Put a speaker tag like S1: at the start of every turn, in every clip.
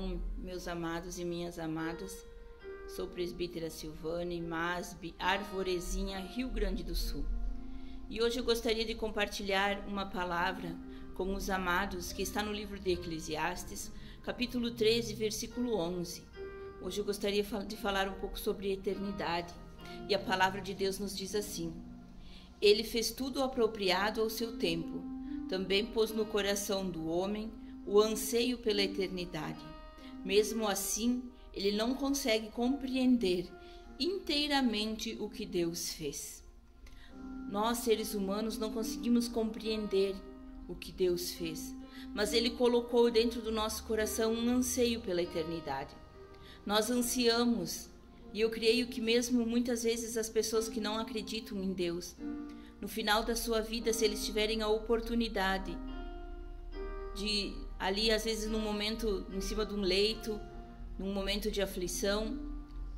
S1: Shalom, meus amados e minhas amadas. Sou presbítera Silvane Masbi, Arvorezinha, Rio Grande do Sul. E hoje eu gostaria de compartilhar uma palavra com os amados que está no livro de Eclesiastes, capítulo 13, versículo 11. Hoje eu gostaria de falar um pouco sobre eternidade. E a palavra de Deus nos diz assim: Ele fez tudo apropriado ao seu tempo. Também pôs no coração do homem o anseio pela eternidade. Mesmo assim, ele não consegue compreender inteiramente o que Deus fez. Nós, seres humanos, não conseguimos compreender o que Deus fez, mas Ele colocou dentro do nosso coração um anseio pela eternidade. Nós ansiamos, e eu creio que mesmo muitas vezes as pessoas que não acreditam em Deus, no final da sua vida, se eles tiverem a oportunidade de ali, às vezes num momento em cima de um leito, num momento de aflição,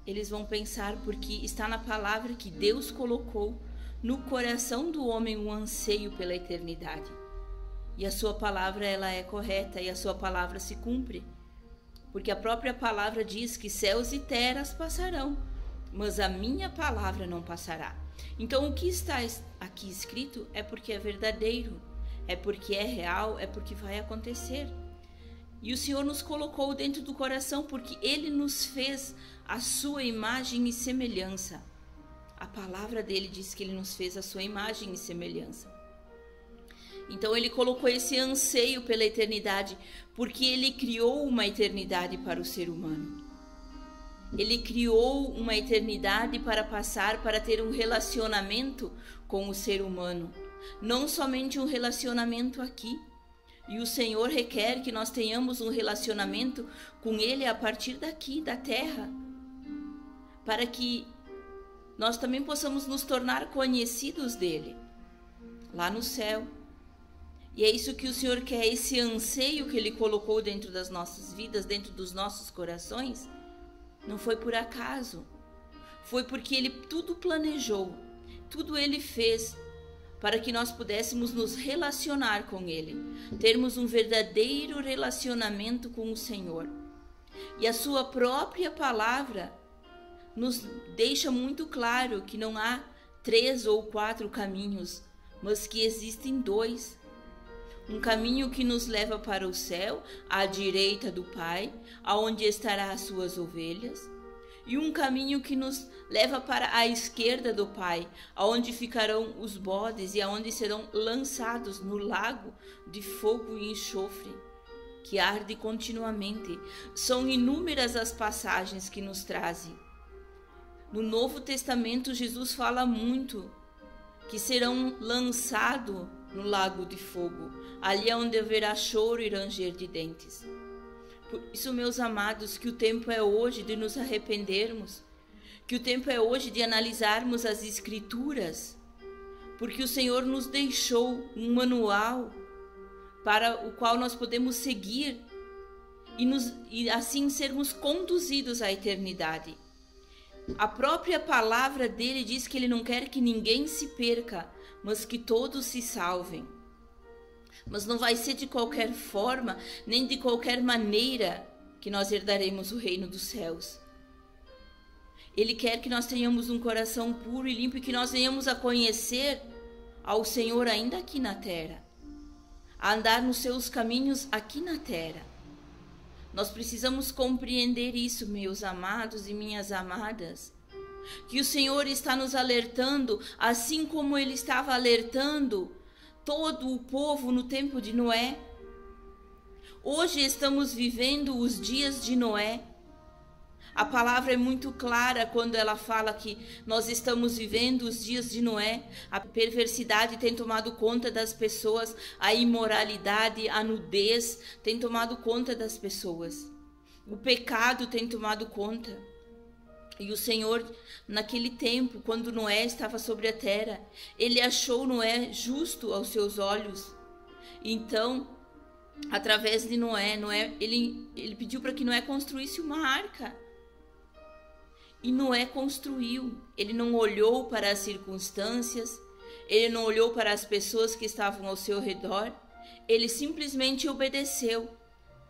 S1: eles vão pensar, porque está na palavra que Deus colocou no coração do homem um anseio pela eternidade. E a sua palavra, ela é correta, e a sua palavra se cumpre. Porque a própria palavra diz que céus e terras passarão, mas a minha palavra não passará. Então o que está aqui escrito é porque é verdadeiro, é porque é real, é porque vai acontecer. E o Senhor nos colocou dentro do coração porque Ele nos fez a sua imagem e semelhança. A palavra dele diz que Ele nos fez a sua imagem e semelhança. Então Ele colocou esse anseio pela eternidade porque Ele criou uma eternidade para o ser humano. Ele criou uma eternidade para passar, para ter um relacionamento com o ser humano. Não somente um relacionamento aqui. E o Senhor requer que nós tenhamos um relacionamento com Ele a partir daqui, da terra, para que nós também possamos nos tornar conhecidos dEle, lá no céu. E é isso que o Senhor quer, esse anseio que Ele colocou dentro das nossas vidas, dentro dos nossos corações. Não foi por acaso, foi porque Ele tudo planejou, tudo Ele fez, para que nós pudéssemos nos relacionar com Ele, termos um verdadeiro relacionamento com o Senhor. E a sua própria palavra nos deixa muito claro que não há 3 ou 4 caminhos, mas que existem 2. Um caminho que nos leva para o céu, à direita do Pai, aonde estará as suas ovelhas, e um caminho que nos leva para a esquerda do Pai, aonde ficarão os bodes e aonde serão lançados no lago de fogo e enxofre, que arde continuamente. São inúmeras as passagens que nos trazem. No Novo Testamento, Jesus fala muito que serão lançados no lago de fogo, ali é onde haverá choro e ranger de dentes. Por isso, meus amados, que o tempo é hoje de nos arrependermos, que o tempo é hoje de analisarmos as Escrituras, porque o Senhor nos deixou um manual para o qual nós podemos seguir e assim sermos conduzidos à eternidade. A própria palavra dele diz que ele não quer que ninguém se perca, mas que todos se salvem. Mas não vai ser de qualquer forma, nem de qualquer maneira que nós herdaremos o reino dos céus. Ele quer que nós tenhamos um coração puro e limpo e que nós venhamos a conhecer ao Senhor ainda aqui na terra, a andar nos seus caminhos aqui na terra. Nós precisamos compreender isso, meus amados e minhas amadas, que o Senhor está nos alertando, assim como Ele estava alertando todo o povo no tempo de Noé. Hoje estamos vivendo os dias de Noé. A palavra é muito clara quando ela fala que nós estamos vivendo os dias de Noé. A perversidade tem tomado conta das pessoas, a imoralidade, a nudez tem tomado conta das pessoas. O pecado tem tomado conta. E o Senhor, naquele tempo, quando Noé estava sobre a terra, Ele achou Noé justo aos seus olhos. Então, através de Noé, ele pediu para que Noé construísse uma arca. E Noé construiu. Ele não olhou para as circunstâncias, ele não olhou para as pessoas que estavam ao seu redor, ele simplesmente obedeceu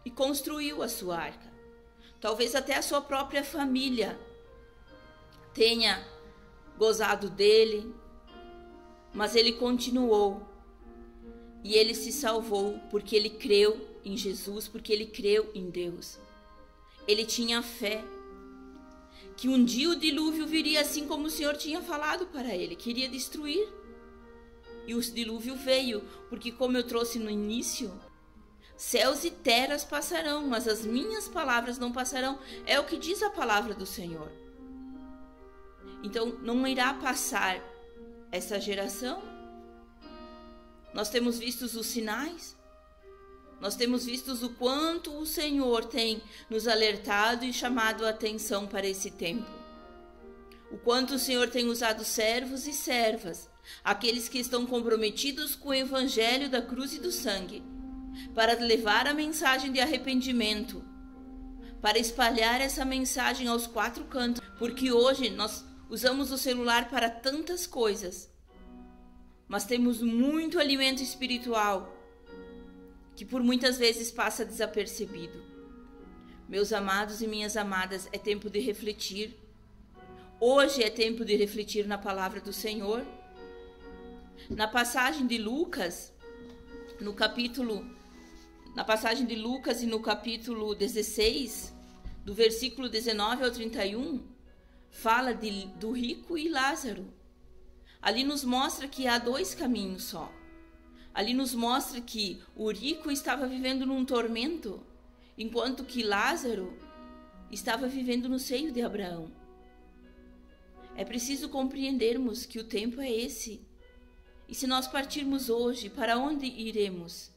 S1: e construiu a sua arca. talvez até a sua própria família tenha gozado dele, mas ele continuou e ele se salvou porque ele creu em Jesus, porque ele creu em Deus. Ele tinha fé que um dia o dilúvio viria, assim como o Senhor tinha falado para ele, que iria destruir. E o dilúvio veio, porque como eu trouxe no início, céus e terras passarão, mas as minhas palavras não passarão. É o que diz a palavra do Senhor. Então não irá passar essa geração. Nós temos visto os sinais. Nós temos visto o quanto o Senhor tem nos alertado e chamado a atenção para esse tempo. O quanto o Senhor tem usado servos e servas, aqueles que estão comprometidos com o evangelho da cruz e do sangue, para levar a mensagem de arrependimento, para espalhar essa mensagem aos quatro cantos, porque hoje nós usamos o celular para tantas coisas, mas temos muito alimento espiritual que por muitas vezes passa desapercebido. Meus amados e minhas amadas, é tempo de refletir. Hoje é tempo de refletir na palavra do Senhor. Na passagem de Lucas, na passagem de Lucas e no capítulo 16, do versículo 19 ao 31, fala do rico e Lázaro. Ali nos mostra que há dois caminhos só. Ali nos mostra que o rico estava vivendo num tormento, enquanto que Lázaro estava vivendo no seio de Abraão. É preciso compreendermos que o tempo é esse. E se nós partirmos hoje, para onde iremos?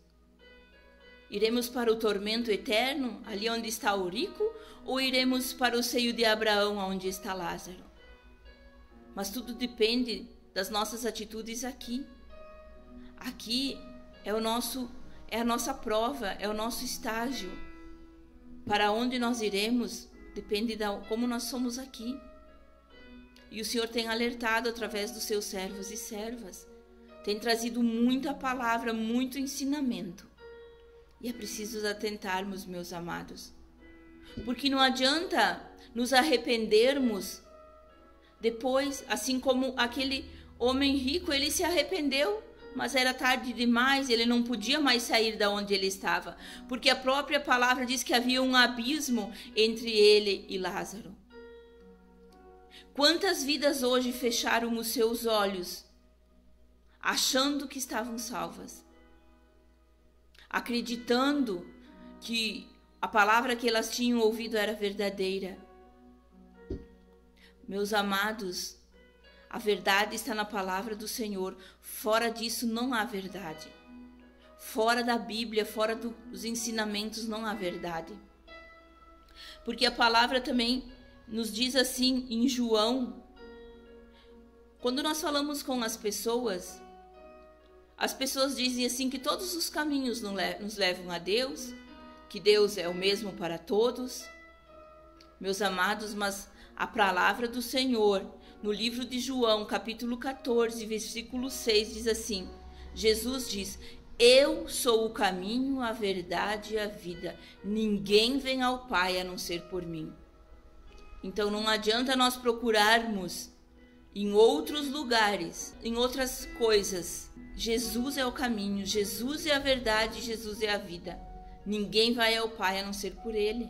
S1: Iremos para o tormento eterno, ali onde está o rico, ou iremos para o seio de Abraão, onde está Lázaro? Mas tudo depende das nossas atitudes aqui. Aqui é a nossa prova, é o nosso estágio. Para onde nós iremos depende de como nós somos aqui. E o Senhor tem alertado através dos seus servos e servas. Tem trazido muita palavra, muito ensinamento. E é preciso atentarmos, meus amados. Porque não adianta nos arrependermos depois, assim como aquele homem rico, ele se arrependeu, mas era tarde demais, ele não podia mais sair da onde ele estava, porque a própria palavra diz que havia um abismo entre ele e Lázaro. Quantas vidas hoje fecharam os seus olhos, achando que estavam salvas, acreditando que a palavra que elas tinham ouvido era verdadeira. Meus amados, a verdade está na palavra do Senhor. Fora disso não há verdade. Fora da Bíblia, fora dos ensinamentos não há verdade. Porque a palavra também nos diz assim em João, quando nós falamos com as pessoas dizem assim que todos os caminhos nos levam a Deus, que Deus é o mesmo para todos. Meus amados, mas a palavra do Senhor, no livro de João, capítulo 14, versículo 6, diz assim, Jesus diz, eu sou o caminho, a verdade e a vida. Ninguém vem ao Pai a não ser por mim. Então não adianta nós procurarmos em outros lugares, em outras coisas. Jesus é o caminho, Jesus é a verdade, Jesus é a vida. Ninguém vai ao Pai a não ser por Ele.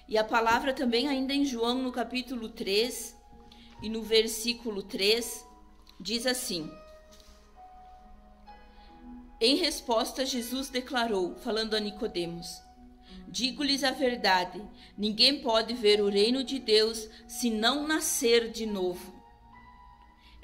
S1: E a palavra também ainda em João, no capítulo 3 e no versículo 3, diz assim, em resposta, Jesus declarou, falando a Nicodemos, digo-lhes a verdade, ninguém pode ver o reino de Deus se não nascer de novo.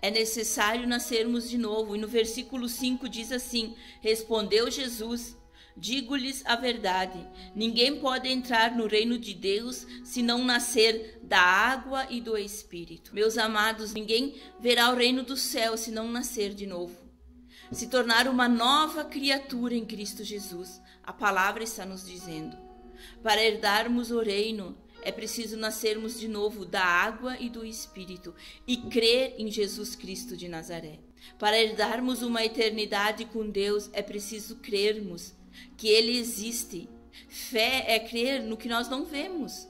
S1: É necessário nascermos de novo. E no versículo 5 diz assim, respondeu Jesus, digo-lhes a verdade, ninguém pode entrar no reino de Deus se não nascer da água e do Espírito. Meus amados, ninguém verá o reino do céu se não nascer de novo. Se tornar uma nova criatura em Cristo Jesus. A palavra está nos dizendo. Para herdarmos o reino, é preciso nascermos de novo da água e do Espírito e crer em Jesus Cristo de Nazaré. Para herdarmos uma eternidade com Deus, é preciso crermos que Ele existe, Fé é crer no que nós não vemos,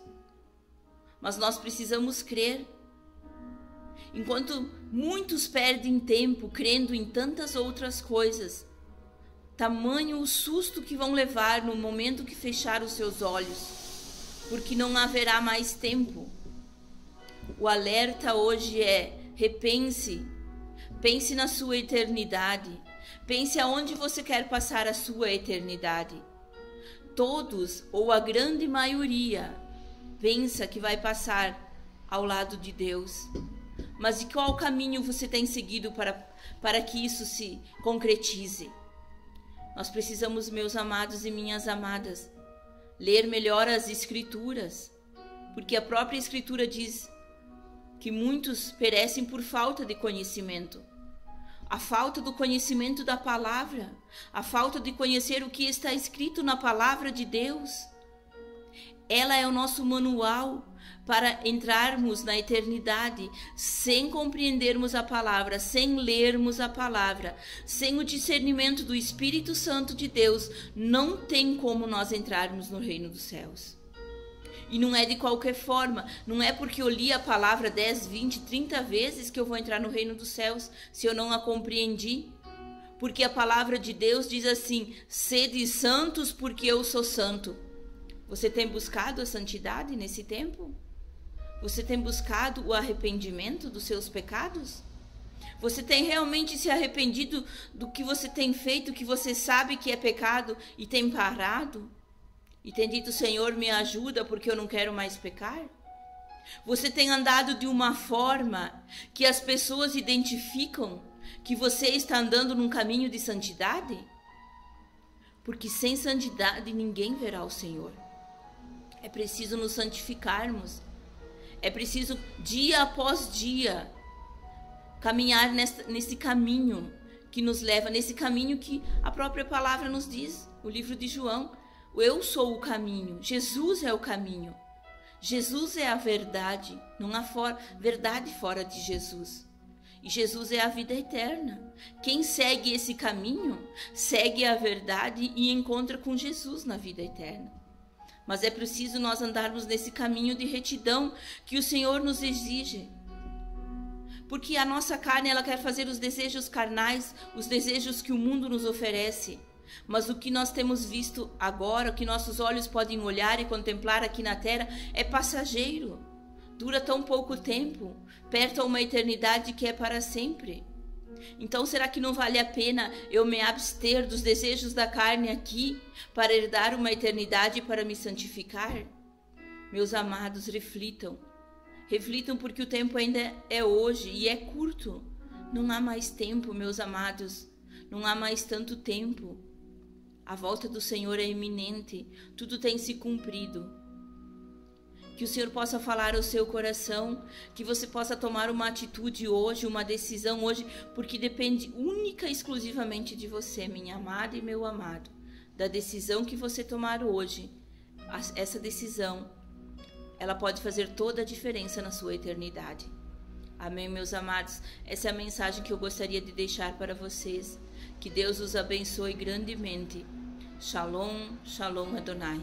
S1: mas nós precisamos crer. Enquanto muitos perdem tempo crendo em tantas outras coisas, tamanho o susto que vão levar no momento que fechar os seus olhos, porque não haverá mais tempo. O alerta hoje é: repense, pense na sua eternidade, pense aonde você quer passar a sua eternidade. Todos, ou a grande maioria, pensa que vai passar ao lado de Deus. Mas de qual caminho você tem seguido para que isso se concretize? Nós precisamos, meus amados e minhas amadas, ler melhor as Escrituras, porque a própria Escritura diz que muitos perecem por falta de conhecimento. A falta do conhecimento da palavra, a falta de conhecer o que está escrito na palavra de Deus. Ela é o nosso manual para entrarmos na eternidade sem compreendermos a palavra, sem lermos a palavra, sem o discernimento do Espírito Santo de Deus. Não tem como nós entrarmos no reino dos céus. E não é de qualquer forma, não é porque eu li a palavra 10, 20, 30 vezes que eu vou entrar no reino dos céus, se eu não a compreendi. Porque a palavra de Deus diz assim: sede santos porque eu sou santo. Você tem buscado a santidade nesse tempo? Você tem buscado o arrependimento dos seus pecados? Você tem realmente se arrependido do que você tem feito, que você sabe que é pecado, e tem parado? E tem dito: Senhor, me ajuda porque eu não quero mais pecar? Você tem andado de uma forma que as pessoas identificam que você está andando num caminho de santidade? Porque sem santidade ninguém verá o Senhor. É preciso nos santificarmos. É preciso, dia após dia, caminhar nesse caminho que nos leva, nesse caminho que a própria palavra nos diz, o livro de João. Eu sou o caminho, Jesus é o caminho, Jesus é a verdade, não há verdade fora de Jesus. E Jesus é a vida eterna. Quem segue esse caminho, segue a verdade e encontra com Jesus na vida eterna. Mas é preciso nós andarmos nesse caminho de retidão que o Senhor nos exige. Porque a nossa carne, ela quer fazer os desejos carnais, os desejos que o mundo nos oferece. Mas o que nós temos visto agora, o que nossos olhos podem olhar e contemplar aqui na terra, é passageiro. Dura tão pouco tempo, perto a uma eternidade que é para sempre. Então, será que não vale a pena eu me abster dos desejos da carne aqui, para herdar uma eternidade e para me santificar? Meus amados, reflitam. Reflitam, porque o tempo ainda é hoje e é curto. Não há mais tempo, meus amados. Não há mais tanto tempo. A volta do Senhor é iminente, tudo tem se cumprido. Que o Senhor possa falar ao seu coração, que você possa tomar uma atitude hoje, uma decisão hoje, porque depende única e exclusivamente de você, minha amada e meu amado, da decisão que você tomar hoje. Essa decisão, ela pode fazer toda a diferença na sua eternidade. Amém, meus amados? Essa é a mensagem que eu gostaria de deixar para vocês. Que Deus os abençoe grandemente. Shalom, Shalom Adonai.